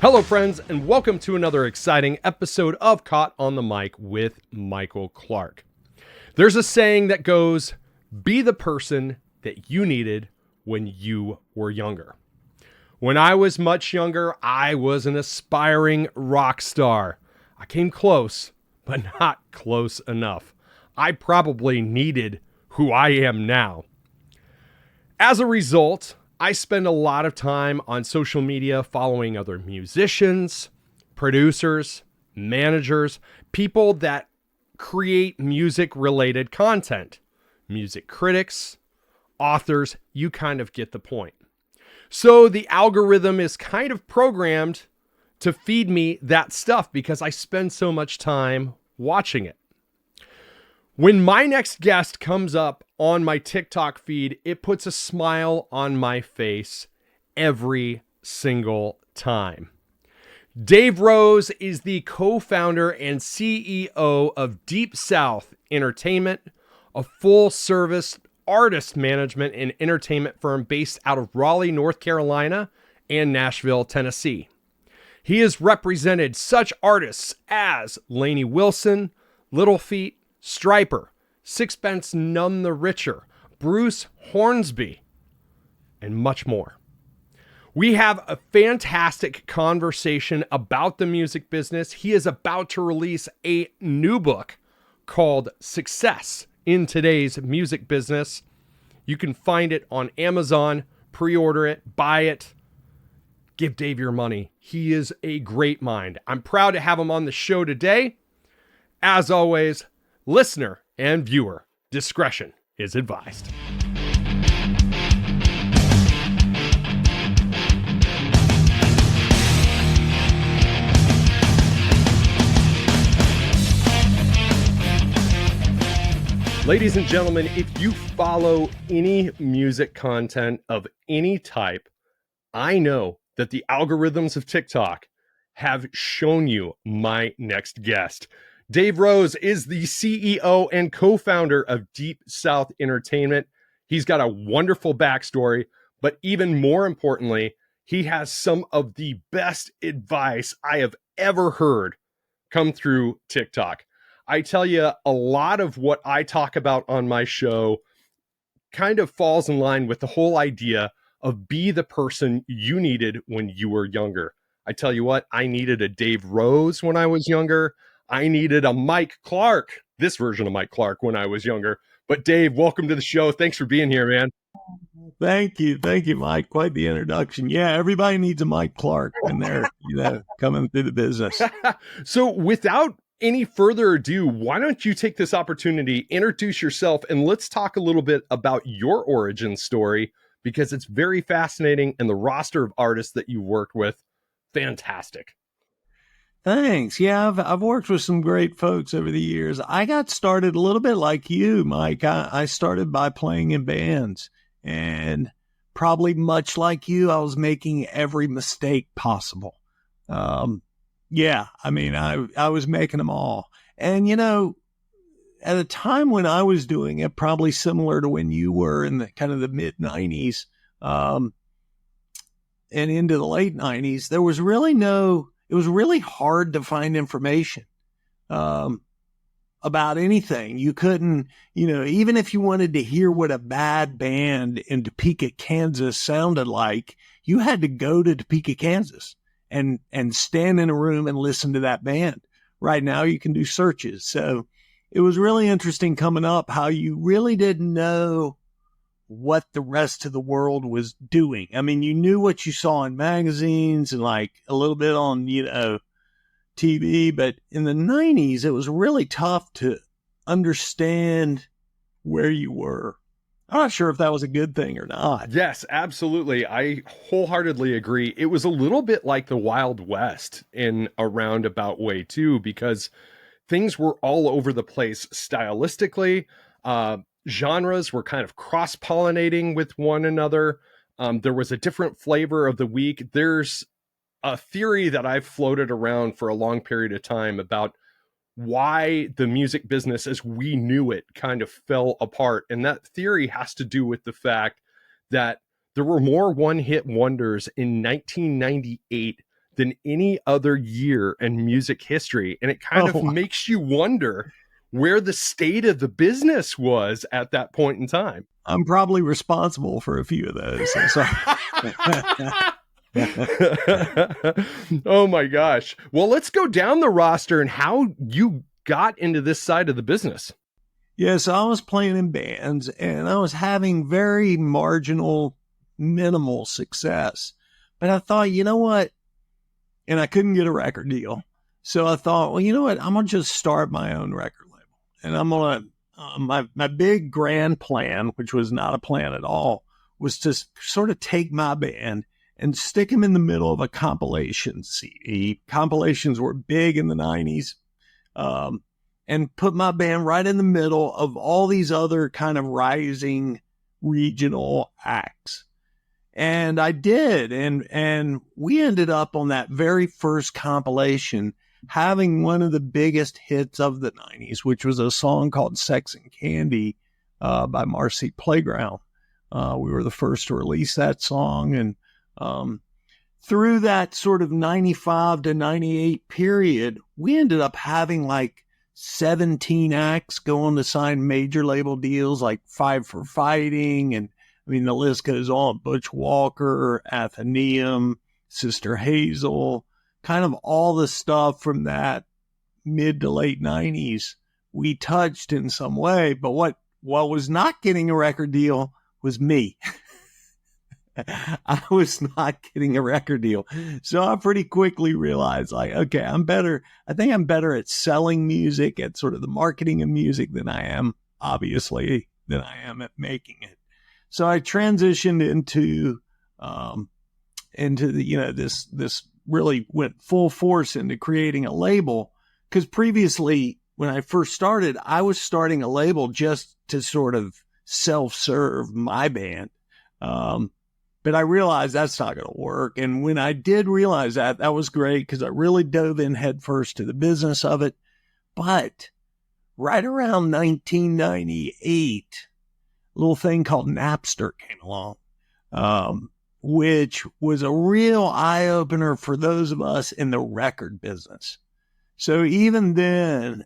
Hello, friends, and welcome to another exciting episode of Caught on the Mic with Michael Clark. There's a saying that goes, be the person that you needed when you were younger. When I was much younger, I was an aspiring rock star. I came close, but not close enough. I probably needed who I am now. As a result, I spend a lot of time on social media following other musicians, producers, managers, people that create music-related content. Music critics, authors, you kind of get the point. So the algorithm is kind of programmed to feed me that stuff because I spend so much time watching it. When my next guest comes up on my TikTok feed, it puts a smile on my face every single time. Dave Rose is the co-founder and CEO of Deep South Entertainment, a full-service artist management and entertainment firm based out of Raleigh, North Carolina, and Nashville, Tennessee. He has represented such artists as Lainey Wilson, Little Feat, Stryper, Sixpence None the Richer, Bruce Hornsby, and much more. We have a fantastic conversation about the music business. He is about to release a new book called Success in Today's Music Business. You can find it on Amazon, pre-order it, buy it, give Dave your money. He is a great mind. I'm proud to have him on the show today. As always, listener and viewer discretion is advised. Ladies and gentlemen, if you follow any music content of any type, I know that the algorithms of TikTok have shown you my next guest. Dave Rose is the CEO and co-founder of Deep South Entertainment. He's got a wonderful backstory, but even more importantly, he has some of the best advice I have ever heard come through TikTok. I tell you, a lot of what I talk about on my show kind of falls in line with the whole idea of be the person you needed when you were younger. I tell you what, I needed a Dave Rose when I was younger. I needed a Mike Clark, this version of Mike Clark, when I was younger. But Dave, welcome to the show. Thanks for being here, man. Thank you, Mike. Quite the introduction. Yeah, everybody needs a Mike Clark when they're coming through the business. So without any further ado, why don't you take this opportunity, introduce yourself, and let's talk a little bit about your origin story, because it's very fascinating, and the roster of artists that you worked with, fantastic. Thanks. Yeah, I've worked with some great folks over the years. I got started a little bit like you, Mike. I started by playing in bands, and probably much like you, I was making every mistake possible. Yeah, I mean, I was making them all. And, at a time when I was doing it, probably similar to when you were in the kind of the mid 90s, and into the late 90s, there was really it was really hard to find information, about anything. You couldn't, even if you wanted to hear what a bad band in Topeka, Kansas sounded like, you had to go to Topeka, Kansas and stand in a room and listen to that band. Right now you can do searches. So it was really interesting coming up how you really didn't know what the rest of the world was doing. I mean, you knew what you saw in magazines and like a little bit on, TV, but in the 90s, it was really tough to understand where you were. I'm not sure if that was a good thing or not. Yes, absolutely. I wholeheartedly agree. It was a little bit like the Wild West in a roundabout way too, because things were all over the place stylistically. Genres were kind of cross-pollinating with one another. There was a different flavor of the week. There's a theory that I've floated around for a long period of time about why the music business as we knew it kind of fell apart. And that theory has to do with the fact that there were more one-hit wonders in 1998 than any other year in music history. And it kind of makes you wonder where the state of the business was at that point in time. I'm probably responsible for a few of those. Oh my gosh. Well, let's go down the roster and how you got into this side of the business. Yes, I was playing in bands and I was having very marginal, minimal success. But I thought, you know what? And I couldn't get a record deal. So I thought, well, you know what? I'm going to just start my own record label. And I'm going to, my big grand plan, which was not a plan at all, was to sort of take my band and stick them in the middle of a compilation CD. Compilations were big in the 90s. And put my band right in the middle of all these other kind of rising regional acts. And I did. And we ended up on that very first compilation having one of the biggest hits of the 90s, which was a song called Sex and Candy by Marcy Playground. We were the first to release that song. And through that sort of 95 to 98 period, we ended up having like 17 acts go on to sign major label deals like Five for Fighting. And I mean, the list goes on. Butch Walker, Athenaeum, Sister Hazel, kind of all the stuff from that mid to late 90s we touched in some way. But what was not getting a record deal was me. I was not getting a record deal. So I pretty quickly realized, like, okay, I think I'm better at selling music, at sort of the marketing of music than I am at making it. So I transitioned into the, this really went full force into creating a label. Because previously, when I first started, I was starting a label just to sort of self-serve my band. But I realized that's not going to work. And when I did realize that, that was great because I really dove in headfirst to the business of it. But right around 1998, a little thing called Napster came along, which was a real eye-opener for those of us in the record business. So even then,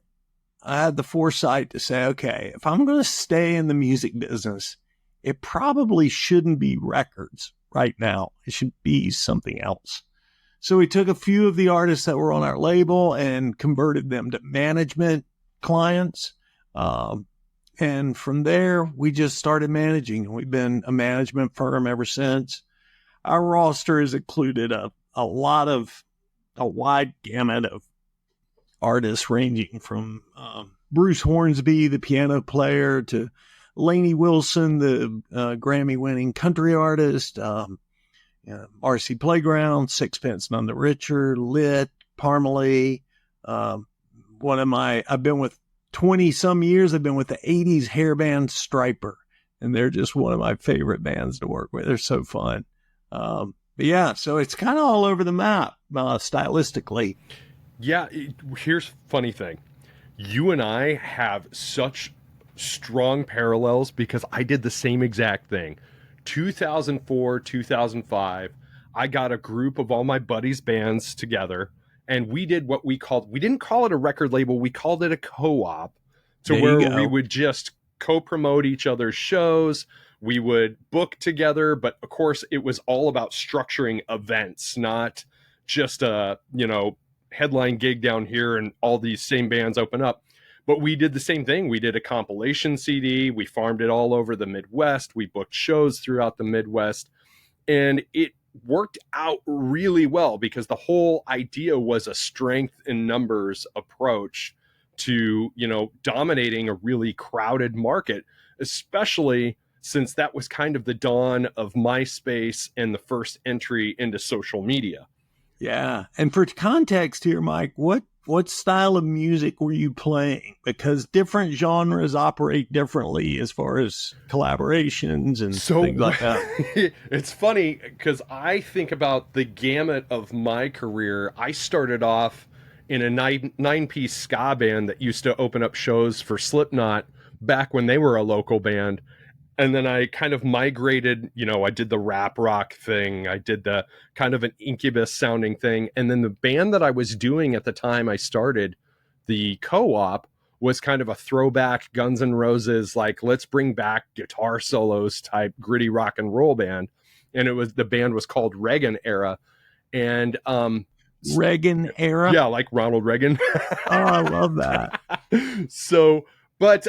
I had the foresight to say, okay, if I'm going to stay in the music business, it probably shouldn't be records right now. It should be something else. So we took a few of the artists that were on our label and converted them to management clients. And from there, we just started managing. We've been a management firm ever since. Our roster has included a wide gamut of artists ranging from Bruce Hornsby, the piano player, to Lainey Wilson, the Grammy-winning country artist, Marcy Playground, Sixpence None the Richer, Lit, Parmalee. I've been with 20-some years. I've been with the 80s hair band Stryper, and they're just one of my favorite bands to work with. They're so fun. But yeah, so it's kind of all over the map stylistically. Yeah, here's funny thing. You and I have such strong parallels because I did the same exact thing. 2004, 2005, I got a group of all my buddies' bands together, and we did what we didn't call it a record label, we called it a co-op, where we would just co-promote each other's shows. We would book together, but of course it was all about structuring events, not just a, headline gig down here and all these same bands open up. But we did the same thing. We did a compilation CD. We farmed it all over the Midwest. We booked shows throughout the Midwest. And it worked out really well because the whole idea was a strength in numbers approach to, dominating a really crowded market, especially since that was kind of the dawn of MySpace and the first entry into social media. Yeah. And for context here, Mike, what style of music were you playing? Because different genres operate differently as far as collaborations and things like that. It's funny because I think about the gamut of my career. I started off in a nine-piece ska band that used to open up shows for Slipknot back when they were a local band. And then I kind of migrated, I did the rap rock thing. I did the kind of an Incubus sounding thing. And then the band that I was doing at the time I started, the Co-op, was kind of a throwback Guns N' Roses, like, let's bring back guitar solos type gritty rock and roll band. And the band was called Reagan Era. And Reagan Era? Yeah, like Ronald Reagan. Oh, I love that. So, but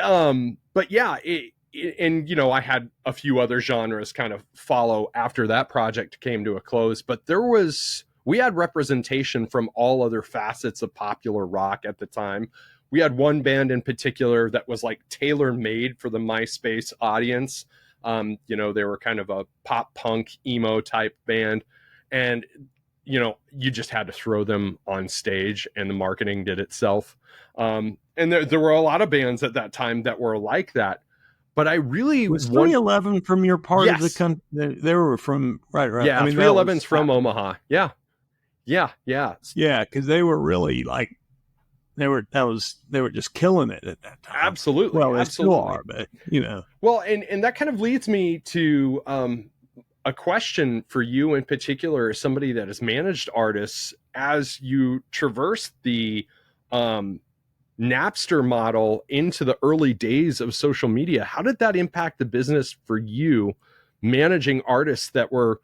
yeah, I had a few other genres kind of follow after that project came to a close, but we had representation from all other facets of popular rock at the time. We had one band in particular that was like tailor-made for the MySpace audience. They were kind of a pop punk emo type band, and you just had to throw them on stage and the marketing did itself. And there were a lot of bands at that time that were like that. But I really was 311 from your part of the country. They were from right. Yeah, 311's from Omaha. Yeah. Because they were really like they were just killing it at that time. Absolutely. Well, they absolutely. still are, but Well, and that kind of leads me to a question for you in particular, as somebody that has managed artists, as you traverse the Napster model into the early days of social media. How did that impact the business for you, managing artists that were,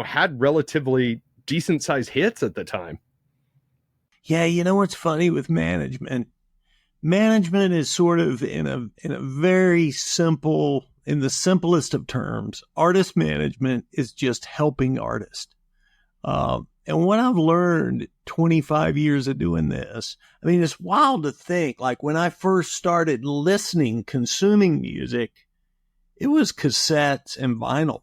had relatively decent sized hits at the time? Yeah. What's funny with management? Management is sort of in a very simple, in the simplest of terms, artist management is just helping artists. And what I've learned 25 years of doing this, I mean, it's wild to think, like when I first started consuming music, it was cassettes and vinyl.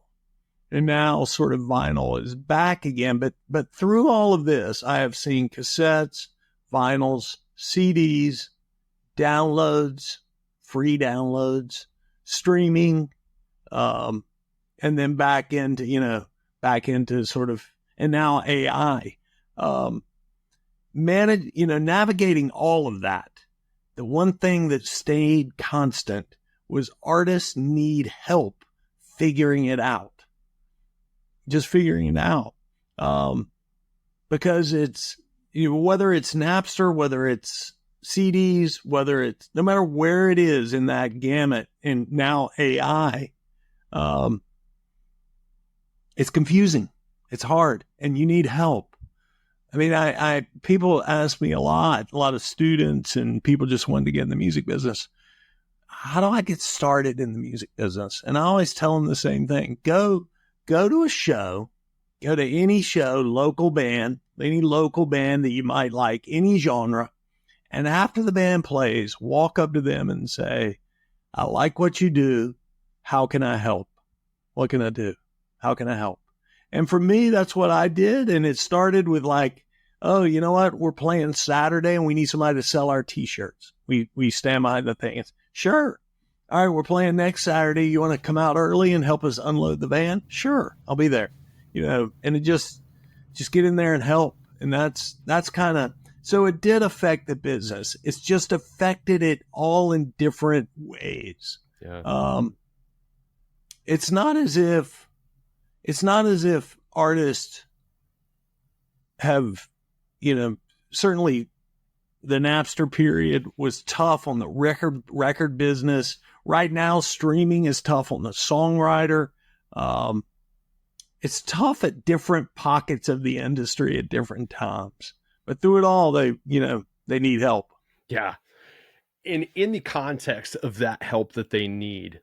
And now sort of vinyl is back again. But through all of this, I have seen cassettes, vinyls, CDs, downloads, free downloads, streaming, and then back into sort of, and now AI, navigating all of that. The one thing that stayed constant was artists need help figuring it out. Just figuring it out. Because it's, whether it's Napster, whether it's CDs, whether it's, no matter where it is in that gamut, and now AI, it's confusing. It's hard, and you need help. I mean, people ask me a lot of students and people just wanting to get in the music business. How do I get started in the music business? And I always tell them the same thing. Go to a show, go to any show, local band, any local band that you might like, any genre. And after the band plays, walk up to them and say, I like what you do. How can I help? What can I do? How can I help? And for me, that's what I did. And it started with like, oh, you know what? We're playing Saturday and we need somebody to sell our T-shirts. We stand behind the thing. It's, sure. All right, we're playing next Saturday. You want to come out early and help us unload the van? Sure, I'll be there. And it just get in there and help. And that's kind of, so it did affect the business. It's just affected it all in different ways. Yeah. It's not as if artists have, certainly the Napster period was tough on the record business. Right now, streaming is tough on the songwriter. It's tough at different pockets of the industry at different times. But through it all, they need help. Yeah. And in the context of that help that they need,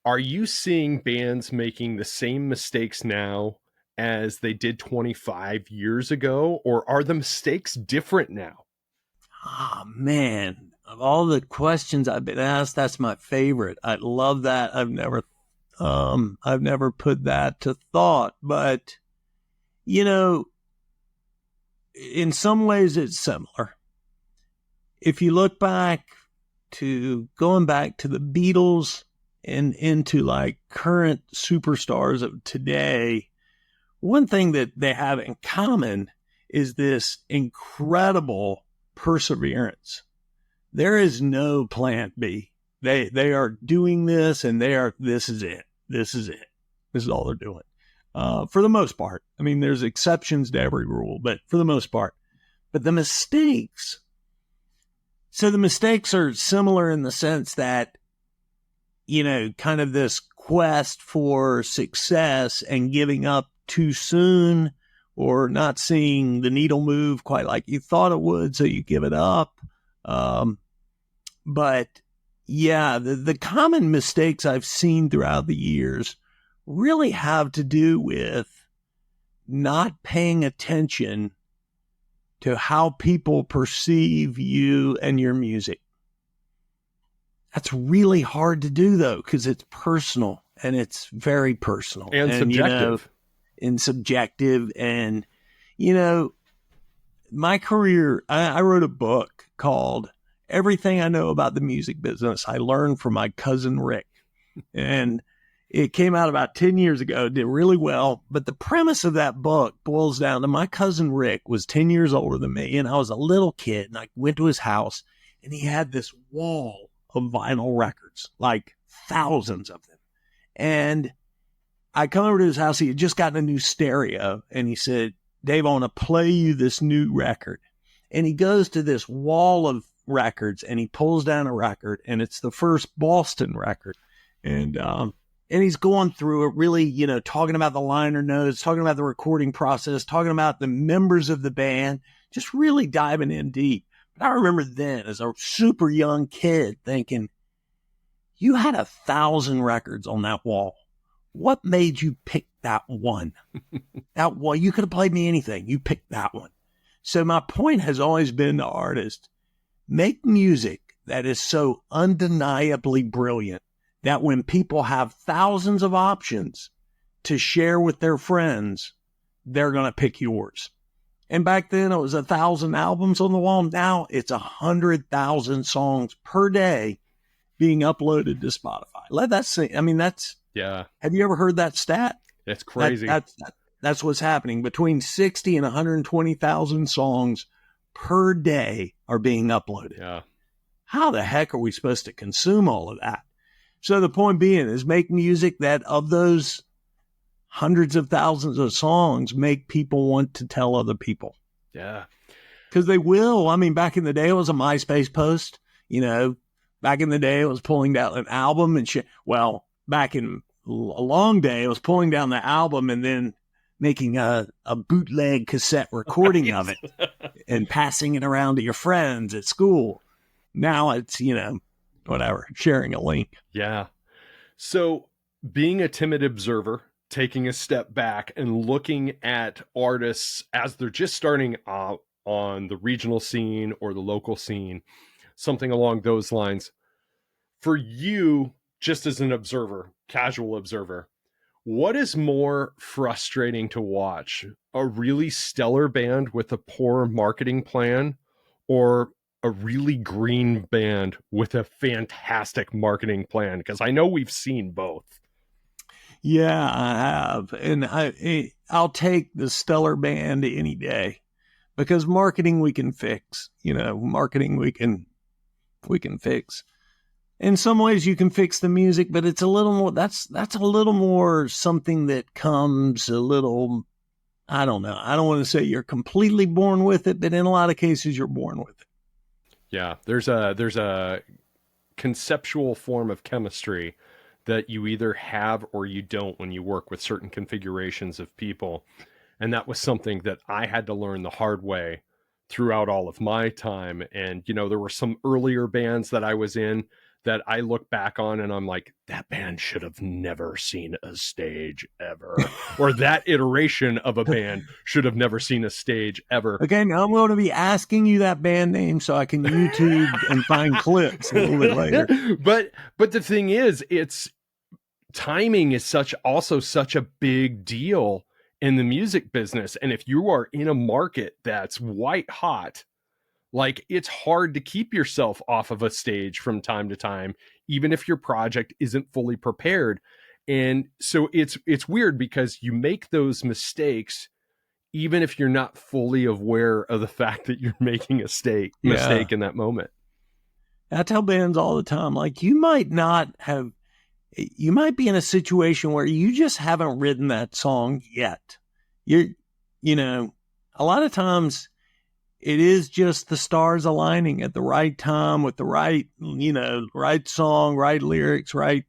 are you seeing bands making the same mistakes now as they did 25 years ago, or are the mistakes different now? Oh, man. Of all the questions I've been asked, that's my favorite. I love that. I've never put that to thought, but in some ways it's similar. If you look back going back to the Beatles and into like current superstars of today, one thing that they have in common is this incredible perseverance. There is no plan B. They are doing this, and this is it. This is it. This is all they're doing. For the most part. I mean, there's exceptions to every rule, but for the most part. But the mistakes are similar in the sense that, kind of this quest for success and giving up too soon, or not seeing the needle move quite like you thought it would, so you give it up. But yeah, the common mistakes I've seen throughout the years really have to do with not paying attention to how people perceive you and your music. That's really hard to do, though, because it's personal, and it's very personal. And subjective. And subjective. And, my career, I wrote a book called Everything I Know About the Music Business I Learned from My Cousin Rick. And it came out about 10 years ago, did really well. But the premise of that book boils down to my cousin Rick was 10 years older than me, and I was a little kid, and I went to his house, and he had this wall of vinyl records, like thousands of them. And I come over to his house. He had just gotten a new stereo, and he said, "Dave, I want to play you this new record." And he goes to this wall of records, and he pulls down a record, and it's the first Boston record. And he's going through it, really, talking about the liner notes, talking about the recording process, talking about the members of the band, just really diving in deep. But I remember then, as a super young kid, thinking, you had 1,000 records on that wall. What made you pick that one? That one, you could have played me anything. You picked that one. So my point has always been to artists, make music that is so undeniably brilliant that when people have thousands of options to share with their friends, they're going to pick yours. And back then it was 1,000 albums on the wall. Now it's 100,000 songs per day being uploaded to Spotify. Let that sink. I mean, yeah. Have you ever heard that stat? That's crazy. That's what's happening. Between 60 and 120,000 songs per day are being uploaded. Yeah. How the heck are we supposed to consume all of that? So the point being is, make music that, of those hundreds of thousands of songs, make people want to tell other people. Yeah. Because they will. I mean, back in the day, it was a MySpace post. Back in the day, it was pulling down an album and shit. Well, back in a long day, it was pulling down the album and then making a bootleg cassette recording of it and passing it around to your friends at school. Now it's, whatever, sharing a link. Yeah. So being a timid observer, taking a step back and looking at artists as they're just starting out on the regional scene or the local scene, something along those lines. For you, just as an observer, casual observer, what is more frustrating to watch? A really stellar band with a poor marketing plan, or a really green band with a fantastic marketing plan? Because I know we've seen both. Yeah, I have. And I'll take the stellar band any day, because marketing we can fix. Marketing we can fix. In some ways you can fix the music, but it's a little more, that's a little more something that comes a little, I don't know. I don't want to say you're completely born with it, but in a lot of cases you're born with it. Yeah, there's a conceptual form of chemistry that you either have or you don't when you work with certain configurations of people. And that was something that I had to learn the hard way throughout all of my time. And, there were some earlier bands that I was in that I look back on and I'm like, that band should have never seen a stage ever. Or that iteration of a band should have never seen a stage ever. Okay, now I'm going to be asking you that band name so I can YouTube and find clips a little bit later. But the thing is, timing is also such a big deal in the music business. And if you are in a market that's white hot, like, it's hard to keep yourself off of a stage from time to time, even if your project isn't fully prepared. And so it's weird because you make those mistakes, even if you're not fully aware of the fact that you're making a mistake in that moment. I tell bands all the time, like, you might be in a situation where you just haven't written that song yet. You know, a lot of times it is just the stars aligning at the right time with the right, right song, right lyrics, right.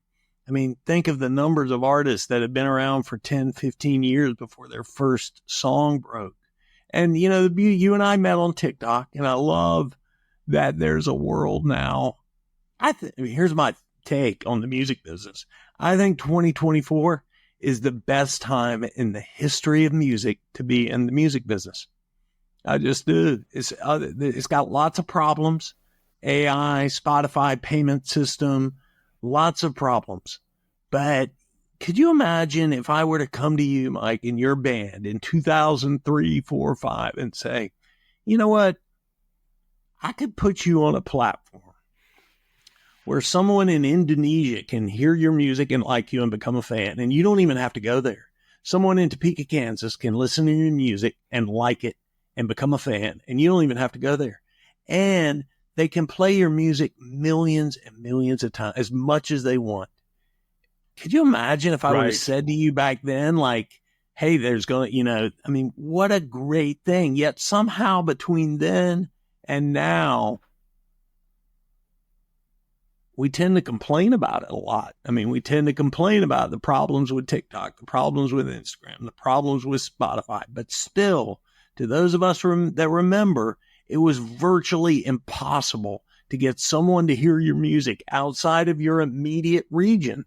I mean, think of the numbers of artists that have been around for 10, 15 years before their first song broke. And, you and I met on TikTok, and I love that there's a world now. Here's my take on the music business. I think 2024 is the best time in the history of music to be in the music business. I just do. It's got lots of problems. AI, Spotify payment system, lots of problems. But could you imagine if I were to come to you, Mike, in your band in 2003, 4, 5 and say, you know what? I could put you on a platform where someone in Indonesia can hear your music and like you and become a fan, and you don't even have to go there. Someone in Topeka, Kansas can listen to your music and like it and become a fan, and you don't even have to go there. And they can play your music millions and millions of times, as much as they want. Could you imagine if I would have said to you back then, like, hey, there's going to, what a great thing. Yet somehow between then and now, we tend to complain about it a lot. We tend to complain about the problems with TikTok, the problems with Instagram, the problems with Spotify. But still, to those of us that remember, it was virtually impossible to get someone to hear your music outside of your immediate region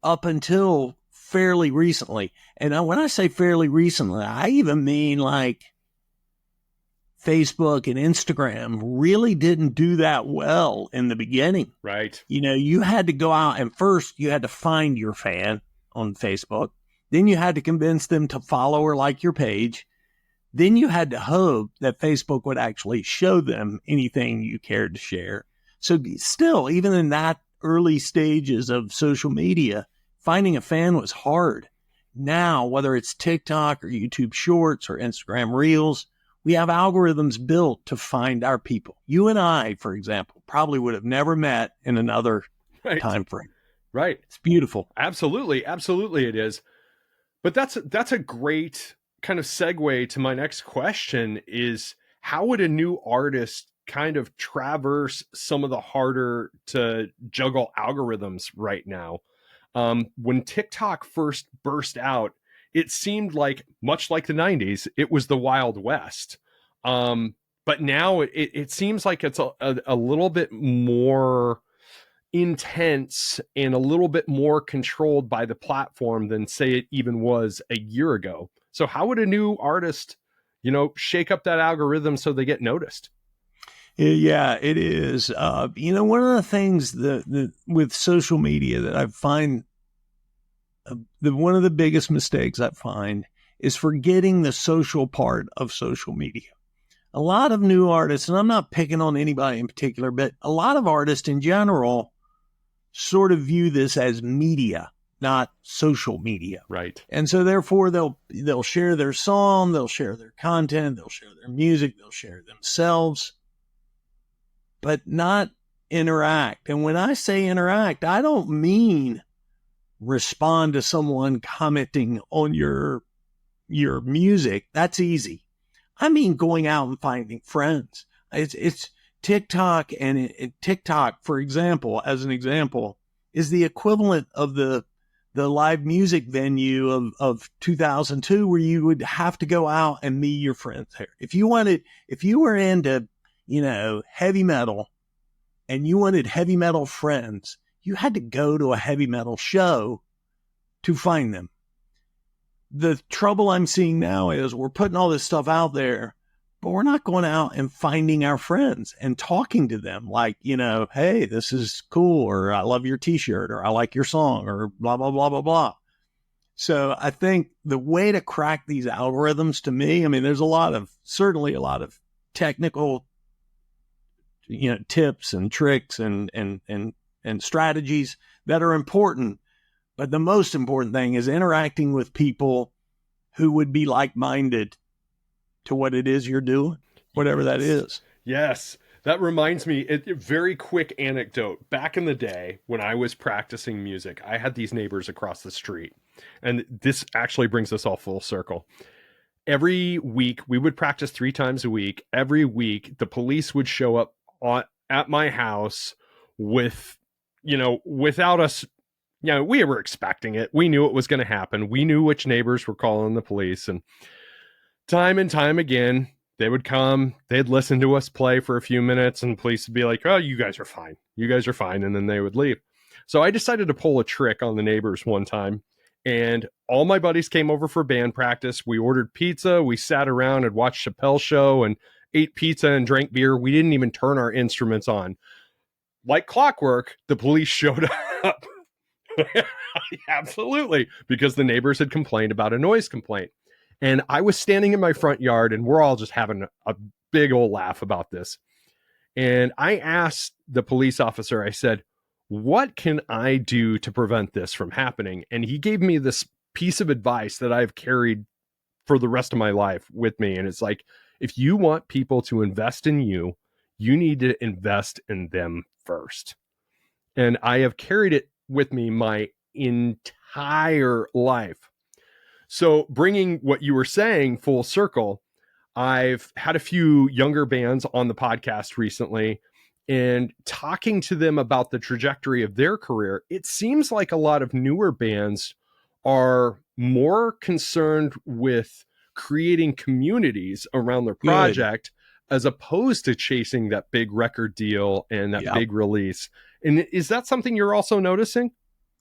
up until fairly recently. And when I say fairly recently, I even mean like Facebook and Instagram really didn't do that well in the beginning. Right. You had to go out, and first you had to find your fan on Facebook. Then you had to convince them to follow or like your page. Then you had to hope that Facebook would actually show them anything you cared to share. So still, even in that early stages of social media, finding a fan was hard. Now, whether it's TikTok or YouTube Shorts or Instagram Reels, we have algorithms built to find our people. You and I, for example, probably would have never met in another time frame. Right. It's beautiful. Absolutely. Absolutely it is. But that's a great kind of segue to my next question is, how would a new artist kind of traverse some of the harder to juggle algorithms right now? When TikTok first burst out, it seemed like, much like the 90s, it was the Wild West. But now it seems like it's a little bit more intense and a little bit more controlled by the platform than, say, it even was a year ago. So how would a new artist, shake up that algorithm so they get noticed? Yeah, it is. One of the things that with social media that I find, one of the biggest mistakes I find is forgetting the social part of social media. A lot of new artists, and I'm not picking on anybody in particular, but a lot of artists in general sort of view this as media, not social media. Right. And so therefore they'll share their song, they'll share their content, they'll share their music, they'll share themselves, but not interact. And when I say interact, I don't mean respond to someone commenting on your music. That's easy. I mean going out and finding friends. It's TikTok, and TikTok, for example, as an example, is the equivalent of the live music venue of 2002, where you would have to go out and meet your friends there. If you were into, heavy metal, and you wanted heavy metal friends, you had to go to a heavy metal show to find them. The trouble I'm seeing now is we're putting all this stuff out there, but we're not going out and finding our friends and talking to them like, hey, this is cool, or I love your t-shirt, or I like your song, or blah, blah, blah, blah, blah. So I think the way to crack these algorithms, to me, there's certainly a lot of technical, tips and tricks and strategies that are important. But the most important thing is interacting with people who would be like-minded to what it is you're doing, whatever that is. Yes. That reminds me, a very quick anecdote. Back in the day when I was practicing music, I had these neighbors across the street. And this actually brings us all full circle. Every week, we would practice 3 times a week. Every week, the police would show up at my house with, without us, we were expecting it. We knew it was going to happen. We knew which neighbors were calling the police. And time again, they would come, they'd listen to us play for a few minutes, and the police would be like, oh, you guys are fine. You guys are fine. And then they would leave. So I decided to pull a trick on the neighbors one time. And all my buddies came over for band practice. We ordered pizza. We sat around and watched Chappelle's show and ate pizza and drank beer. We didn't even turn our instruments on. Like clockwork, the police showed up. Absolutely. Because the neighbors had complained about a noise complaint. And I was standing in my front yard, and we're all just having a big old laugh about this. And I asked the police officer, I said, what can I do to prevent this from happening? And he gave me this piece of advice that I've carried for the rest of my life with me. And it's like, if you want people to invest in you, you need to invest in them first. And I have carried it with me my entire life. So bringing what you were saying full circle, I've had a few younger bands on the podcast recently, and talking to them about the trajectory of their career, it seems like a lot of newer bands are more concerned with creating communities around their project as opposed to chasing that big record deal and that big release. And is that something you're also noticing?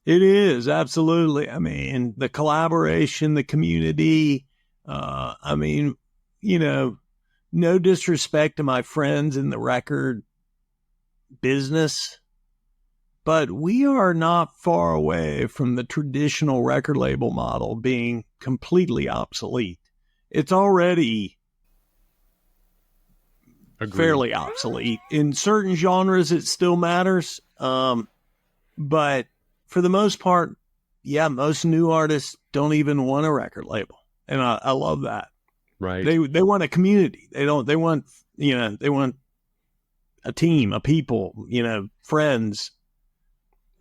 It is, absolutely. I mean, the collaboration, the community, no disrespect to my friends in the record business, but we are not far away from the traditional record label model being completely obsolete. It's already fairly obsolete. In certain genres, it still matters. But for the most part, most new artists don't even want a record label. And I love that. Right. They want a community. They want a team, a people, friends.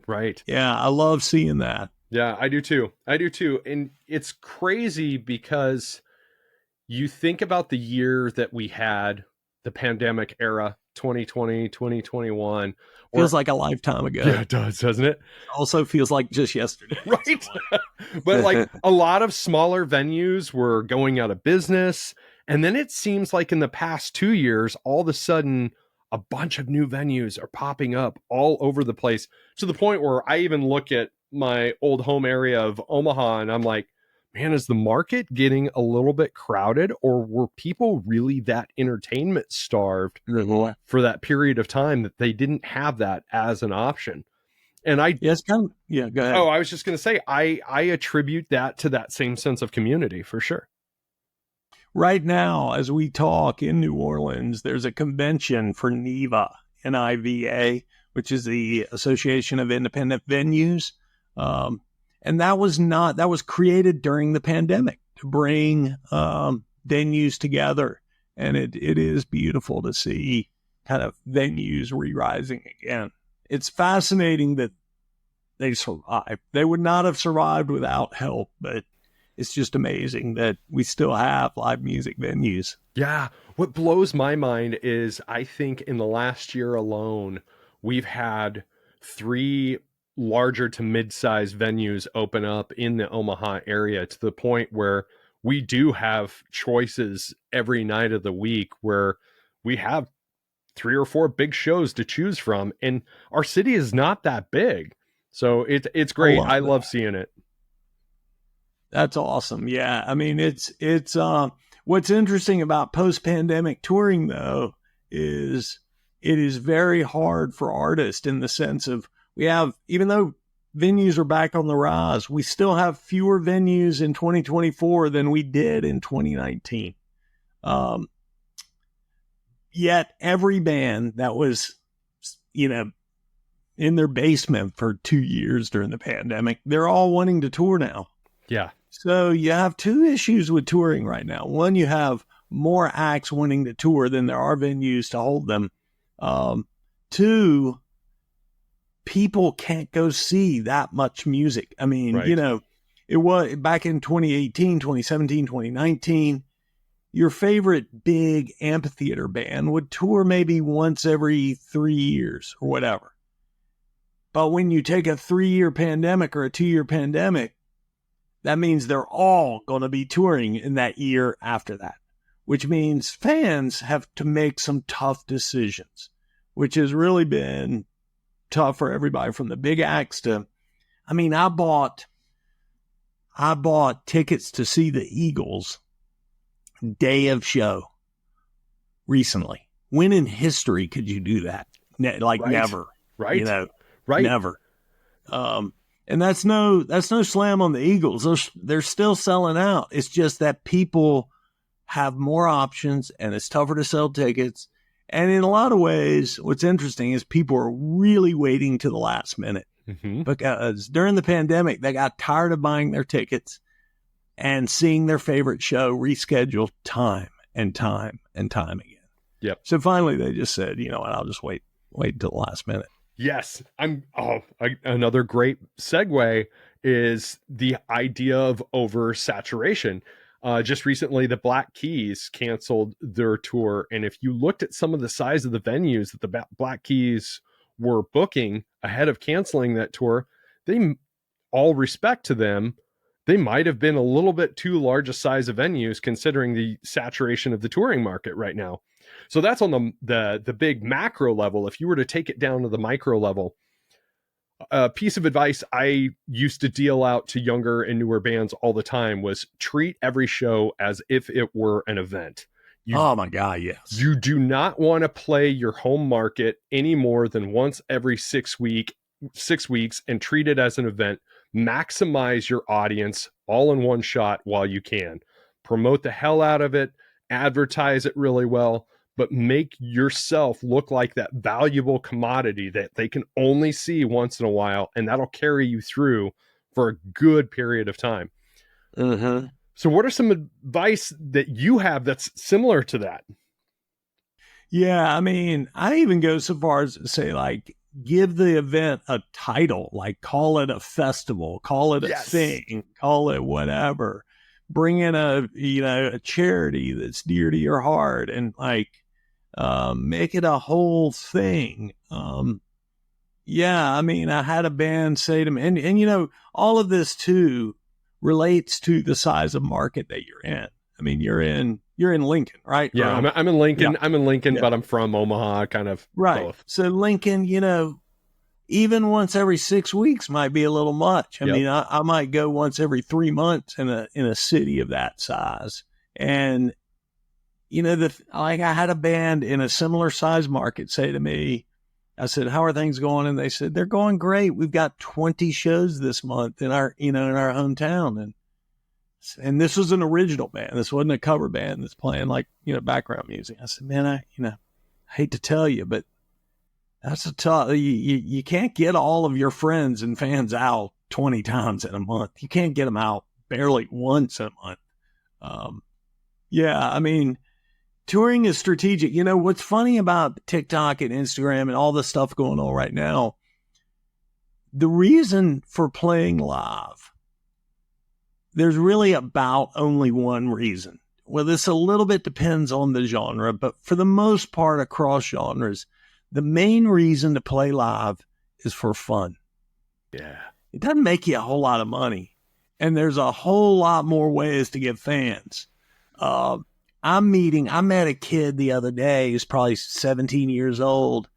Right. Yeah. I love seeing that. Yeah, I do too. And it's crazy because you think about the year that we had, the pandemic era, 2020, 2021. Feels like a lifetime ago. Yeah, it does, doesn't it? Also feels like just yesterday. Right. But like a lot of smaller venues were going out of business. And then it seems like in the past 2 years, all of a sudden, a bunch of new venues are popping up all over the place, to the point where I even look at my old home area of Omaha and I'm like, man, is the market getting a little bit crowded, or were people really that entertainment starved for that period of time that they didn't have that as an option? And go ahead. Oh, I was just going to say, I attribute that to that same sense of community for sure. Right now, as we talk in New Orleans, there's a convention for NIVA, NIVA, which is the Association of Independent Venues. And that was created during the pandemic to bring venues together. And it is beautiful to see kind of venues re-rising again. It's fascinating that they survived. They would not have survived without help, but it's just amazing that we still have live music venues. Yeah. What blows my mind is I think in the last year alone, we've had 3 larger to mid-sized venues open up in the Omaha area, to the point where we do have choices every night of the week where we have 3 or 4 big shows to choose from. And our city is not that big. So it's great. I love seeing it. That's awesome. Yeah. I mean, it's what's interesting about post-pandemic touring though, is it is very hard for artists in the sense of even though venues are back on the rise, we still have fewer venues in 2024 than we did in 2019. Yet every band that was, in their basement for 2 years during the pandemic, they're all wanting to tour now. Yeah. So you have 2 issues with touring right now. One, you have more acts wanting to tour than there are venues to hold them. Two, people can't go see that much music. I mean, Right. you know, it was back in 2018, 2017, 2019, your favorite big amphitheater band would tour maybe once every 3 years or whatever. But when you take a 3-year pandemic or a 2-year pandemic, that means they're all going to be touring in that year after that, which means fans have to make some tough decisions, which has really been tough for everybody from the big acts to, I mean, I bought tickets to see the Eagles day of show recently. When in history could you do that? Like Right. never, Right. you know, Right. never. And that's no slam on the Eagles. They're still selling out. It's just that people have more options and it's tougher to sell tickets. And in a lot of ways, what's interesting is people are really waiting to the last minute Mm-hmm. because during the pandemic, they got tired of buying their tickets and seeing their favorite show rescheduled time and time and time again. Yep. So finally, they just said, you know what, I'll just wait until the last minute. Yes. Another great segue is the idea of oversaturation. Just recently, the Black Keys canceled their tour. And if you looked at some of the size of the venues that the Black Keys were booking ahead of canceling that tour, all respect to them, they might have been a little bit too large a size of venues considering the saturation of the touring market right now. So that's on the big macro level. If you were to take it down to the micro level, a piece of advice I used to deal out to younger and newer bands all the time was treat every show as if it were an event. Oh my God, yes. You do not want to play your home market any more than once every 6 weeks and treat it as an event. Maximize your audience all in one shot while you can. Promote the hell out of it, advertise it really well, but make yourself look like that valuable commodity that they can only see once in a while, and that'll carry you through for a good period of time. Uh-huh. So what are some advice that you have that's similar to that? Yeah, I mean, I even go so far as to say, like, give the event a title, like call it a festival, call it a thing, call it whatever. Bring in a charity that's dear to your heart and like make it a whole thing. Yeah, I mean, I had a band say to me, and you know, all of this too relates to the size of market that you're in. I mean, you're in Lincoln, right? Yeah, I'm in Lincoln. Yeah. I'm in Lincoln, Yeah. but I'm from Omaha, kind of Right. both. So Lincoln, you know, even once every 6 weeks might be a little much. I Yep. mean, I might go once every 3 months in a city of that size. And, you know, I had a band in a similar size market say to me, I said, how are things going? And they said, they're going great. We've got 20 shows this month in our hometown. And this was an original band. This wasn't a cover band that's playing like, you know, background music. I said, man, I hate to tell you, but that's a tough, you can't get all of your friends and fans out 20 times in a month. You can't get them out barely once a month. Yeah, I mean, touring is strategic. You know, what's funny about TikTok and Instagram and all the stuff going on right now, the reason for playing live, there's really about only one reason. Well, this a little bit depends on the genre, but for the most part across genres, the main reason to play live is for fun. Yeah. It doesn't make you a whole lot of money. And there's a whole lot more ways to get fans. I met a kid the other day who's probably 17 years old,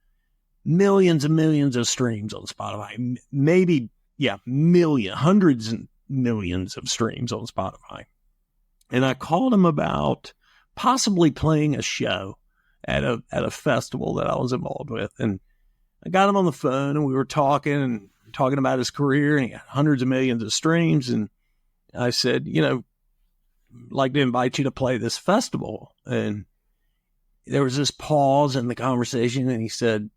millions and millions of streams on Spotify, hundreds and millions of streams on Spotify. And I called him about possibly playing a show at a festival that I was involved with. And I got him on the phone and we were talking about his career, and he got hundreds of millions of streams. And I said, you know, I'd like to invite you to play this festival. And there was this pause in the conversation, and he said,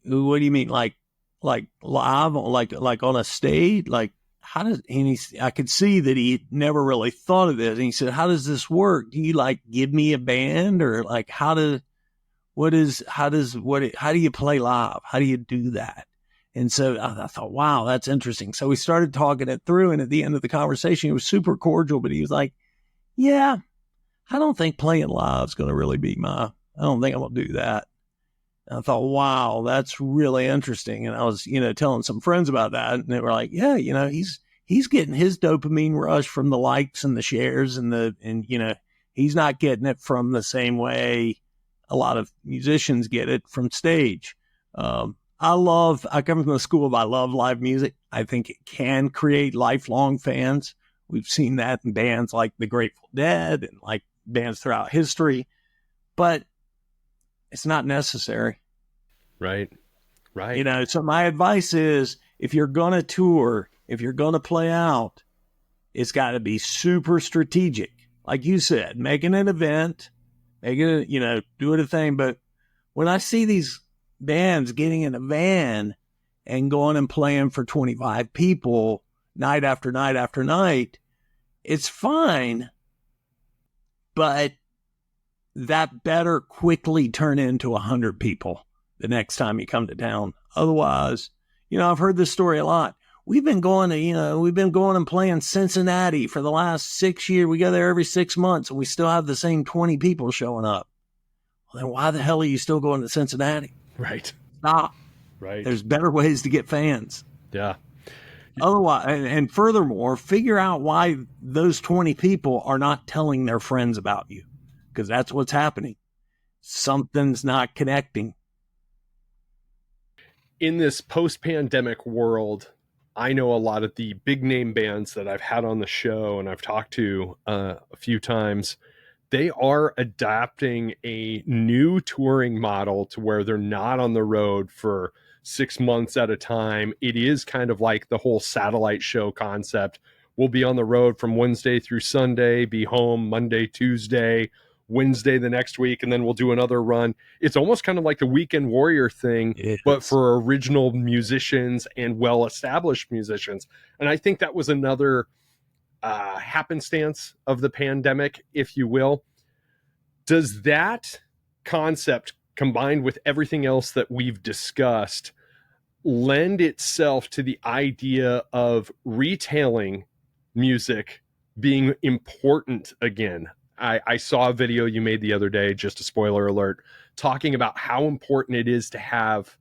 what do you mean? Like live, like on a stage? Like, how does, and I could see that he never really thought of this. And he said, how does this work? Do you like give me a band, or like how do you play live? How do you do that? And so I thought, wow, that's interesting. So we started talking it through. And at the end of the conversation, he was super cordial, but he was like, yeah, I don't think playing live is going to really be I don't think I'm going to do that. And I thought, wow, that's really interesting. And I was, telling some friends about that. And they were like, yeah, he's getting his dopamine rush from the likes and the shares and he's not getting it from the same way a lot of musicians get it from stage. I come from a school of, I love live music. I think it can create lifelong fans. We've seen that in bands like the Grateful Dead and like bands throughout history, but it's not necessary. Right. Right. So my advice is, if you're going to tour, if you're going to play out, it's got to be super strategic. Like you said, making an event, do it a thing. But when I see these bands getting in a van and going and playing for 25 people night after night after night, it's fine, but that better quickly turn into 100 people the next time you come to town. Otherwise, I've heard this story a lot. We've been going and playing Cincinnati for the last 6 years. We go there every 6 months and we still have the same 20 people showing up. Well, then why the hell are you still going to Cincinnati? Right. Stop. Right. There's better ways to get fans. Yeah. Otherwise, and furthermore, figure out why those 20 people are not telling their friends about you, because that's what's happening. Something's not connecting. In this post-pandemic world, I know a lot of the big name bands that I've had on the show and I've talked to a few times. They are adapting a new touring model to where they're not on the road for 6 months at a time. It is kind of like the whole satellite show concept. We'll be on the road from Wednesday through Sunday, be home Monday, Tuesday, Wednesday the next week, and then we'll do another run. It's almost kind of like the Weekend Warrior thing, but for original musicians and well-established musicians. And I think that was another happenstance of the pandemic, if you will. Does that concept, combined with everything else that we've discussed, lend itself to the idea of retailing music being important again? I saw a video you made the other day, just a spoiler alert, talking about how important it is to have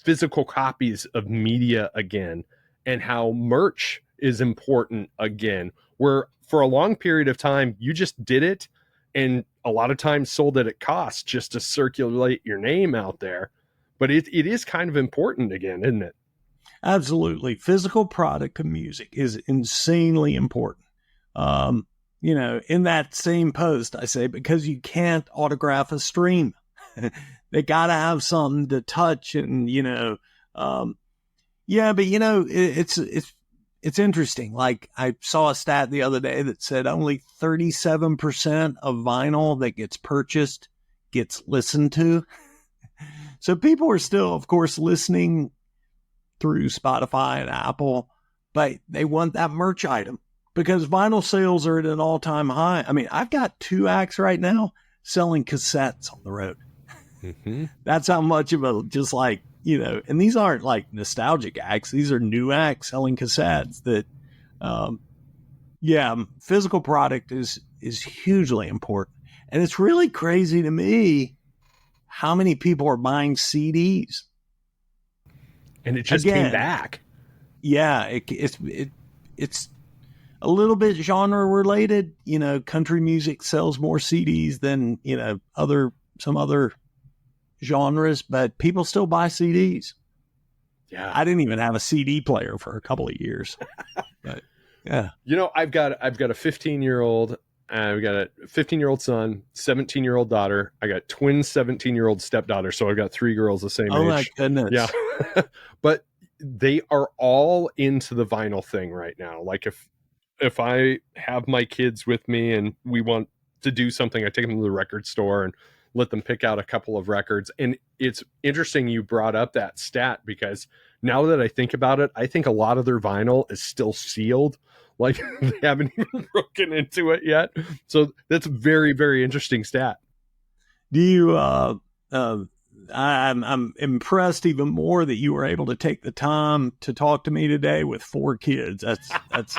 physical copies of media again, and how merch is important again, where for a long period of time, you just did it and a lot of times sold it at cost just to circulate your name out there. But it is kind of important again, isn't it? Absolutely. Physical product of music is insanely important. In that same post, I say, because you can't autograph a stream, they got to have something to touch. And, it's interesting. Like, I saw a stat the other day that said only 37% of vinyl that gets purchased gets listened to. So people are still, of course, listening through Spotify and Apple, but they want that merch item because vinyl sales are at an all-time high. I mean, I've got 2 acts right now selling cassettes on the road. Mm-hmm. That's how much of a, just like, and these aren't like nostalgic acts. These are new acts selling cassettes that, physical product is hugely important. And it's really crazy to me how many people are buying CDs. And it just came back. Yeah, it's a little bit genre related. Country music sells more CDs than, some other genres, but people still buy CDs. Yeah. I didn't even have a CD player for a couple of years. But yeah. I've got a 15-year-old, I've got a 15-year-old son, 17-year-old daughter. I got twin 17-year-old stepdaughter. So I've got 3 girls the same age. Oh my goodness. Yeah. But they are all into the vinyl thing right now. Like if I have my kids with me and we want to do something, I take them to the record store and let them pick out a couple of records. And it's interesting you brought up that stat, because now that I think about it, I think a lot of their vinyl is still sealed. Like they haven't even broken into it yet. So that's a very, very interesting stat. Do you, I'm impressed even more that you were able to take the time to talk to me today with 4 kids. That's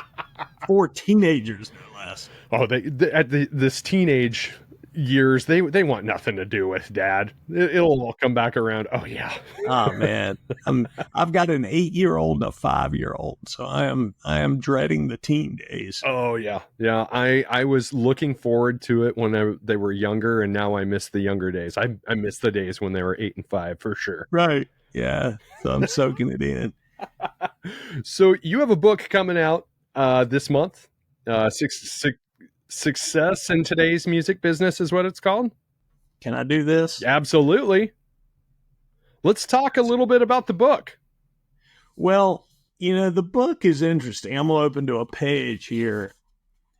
4 teenagers, no less. Oh, this teenage years, they want nothing to do with dad. It'll all come back around. Oh yeah. Oh man, I've got an 8-year-old and a 5-year-old, so I am dreading the teen days. Oh yeah, yeah. I was looking forward to it when they were younger, and now I miss the younger days. I miss the days when they were 8 and 5 for sure. Right. Yeah. So I'm soaking it in. So you have a book coming out this month. Success in Today's Music Business is what it's called. Can I do this? Absolutely. Let's talk a little bit about the book. Well, the book is interesting. I'm going to open to a page here.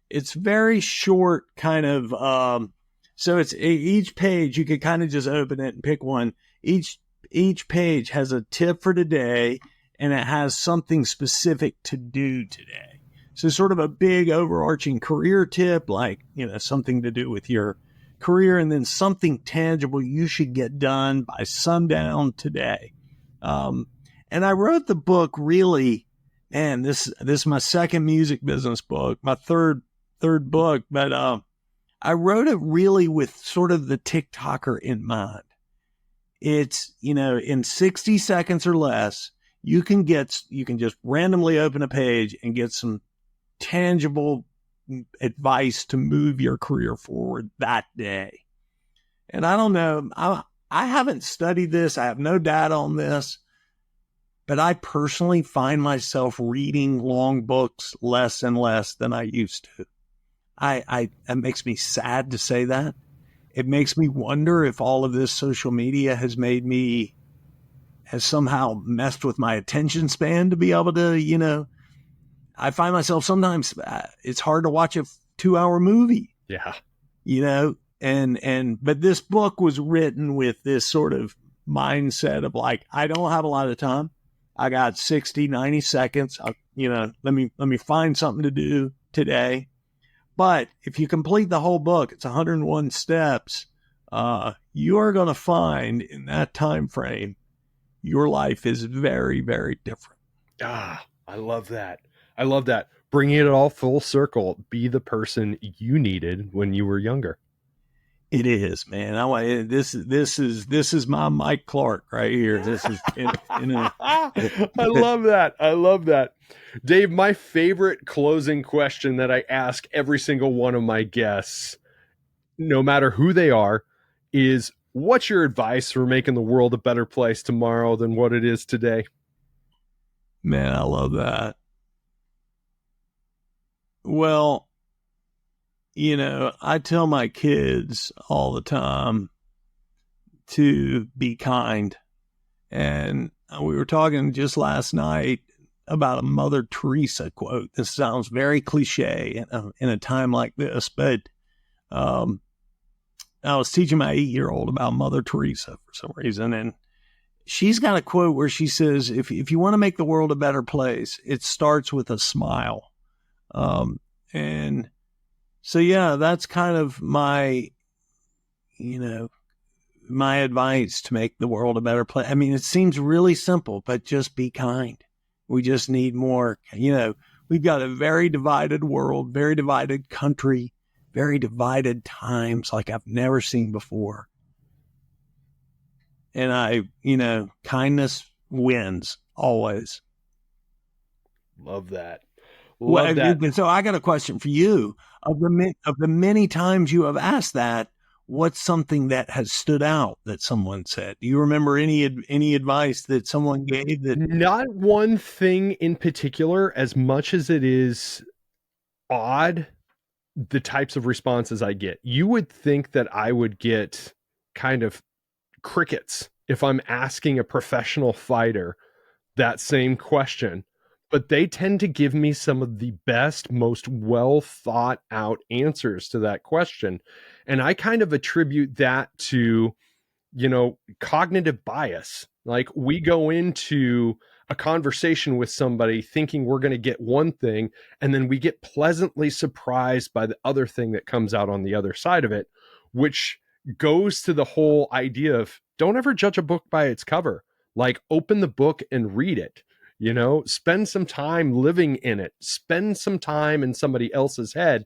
It's very short, kind of. So it's each page, you could kind of just open it and pick one. Each page has a tip for today, and it has something specific to do today. So sort of a big overarching career tip, like, something to do with your career, and then something tangible you should get done by sundown today. And I wrote the book really, man, this is my second music business book, my third book, but I wrote it really with sort of the TikToker in mind. It's, in 60 seconds or less, you can just randomly open a page and get some tangible advice to move your career forward that day. And I don't know, I haven't studied this. I have no data on this, but I personally find myself reading long books less and less than I used to. It makes me sad to say that. It makes me wonder if all of this social media has somehow messed with my attention span to be able to, I find myself sometimes it's hard to watch a 2-hour movie. Yeah. But this book was written with this sort of mindset of like, I don't have a lot of time. I got 60, 90 seconds. Let me find something to do today. But if you complete the whole book, it's 101 steps. You are going to find in that time frame, your life is very, very different. Ah, I love that. I love that. Bringing it all full circle. Be the person you needed when you were younger. It is, man. This is my Mike Clark right here. This is, I love that. I love that. Dave, my favorite closing question that I ask every single one of my guests, no matter who they are, is what's your advice for making the world a better place tomorrow than what it is today? Man, I love that. Well, I tell my kids all the time to be kind. And we were talking just last night about a Mother Teresa quote. This sounds very cliche in a time like this, but I was teaching my 8-year-old about Mother Teresa for some reason. And she's got a quote where she says, if you want to make the world a better place, it starts with a smile. And so, yeah, that's kind of my advice to make the world a better place. I mean, it seems really simple, but just be kind. We just need more, we've got a very divided world, very divided country, very divided times like I've never seen before. And kindness wins always. Love that. So I got a question for you. Of the many times you have asked that, what's something that has stood out that someone said? Do you remember any advice that someone gave? That not one thing in particular, as much as it is odd, the types of responses I get. You would think that I would get kind of crickets if I'm asking a professional fighter that same question. But they tend to give me some of the best, most well thought out answers to that question. And I kind of attribute that to, cognitive bias. Like we go into a conversation with somebody thinking we're going to get one thing, and then we get pleasantly surprised by the other thing that comes out on the other side of it, which goes to the whole idea of don't ever judge a book by its cover. Like, open the book and read it. You know, spend some time living in it, spend some time in somebody else's head.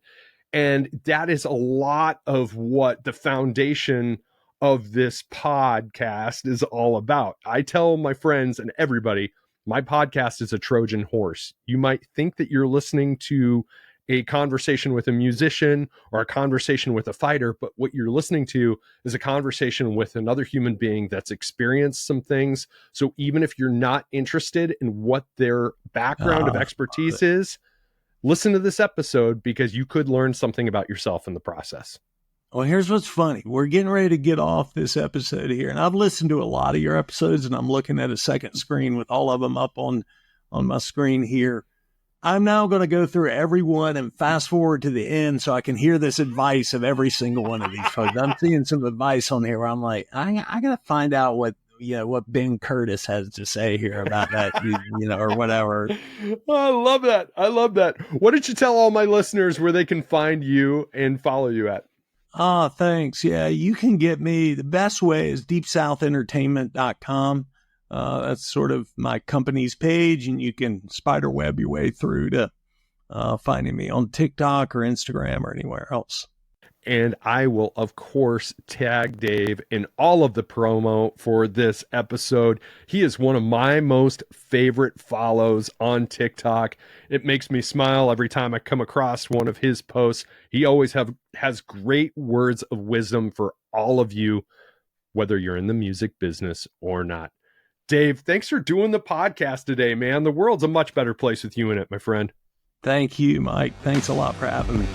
And that is a lot of what the foundation of this podcast is all about. I tell my friends and everybody, my podcast is a Trojan horse. You might think that you're listening to a conversation with a musician or a conversation with a fighter, but what you're listening to is a conversation with another human being that's experienced some things. So even if you're not interested in what their background of expertise is, listen to this episode because you could learn something about yourself in the process. Well, here's what's funny. We're getting ready to get off this episode here, and I've listened to a lot of your episodes, and I'm looking at a second screen with all of them up on my screen here. I'm now going to go through every one and fast forward to the end so I can hear this advice of every single one of these folks. I'm seeing some advice on here where I'm like, I got to find out what Ben Curtis has to say here about that, or whatever. I love that. I love that. What did you tell all my listeners where they can find you and follow you at? Thanks. Yeah, you can get me. The best way is deepsouthentertainment.com. That's sort of my company's page, and you can spider web your way through to finding me on TikTok or Instagram or anywhere else. And I will, of course, tag Dave in all of the promo for this episode. He is one of my most favorite follows on TikTok. It makes me smile every time I come across one of his posts. He always has great words of wisdom for all of you, whether you're in the music business or not. Dave, thanks for doing the podcast today, man. The world's a much better place with you in it, my friend. Thank you, Mike. Thanks a lot for having me.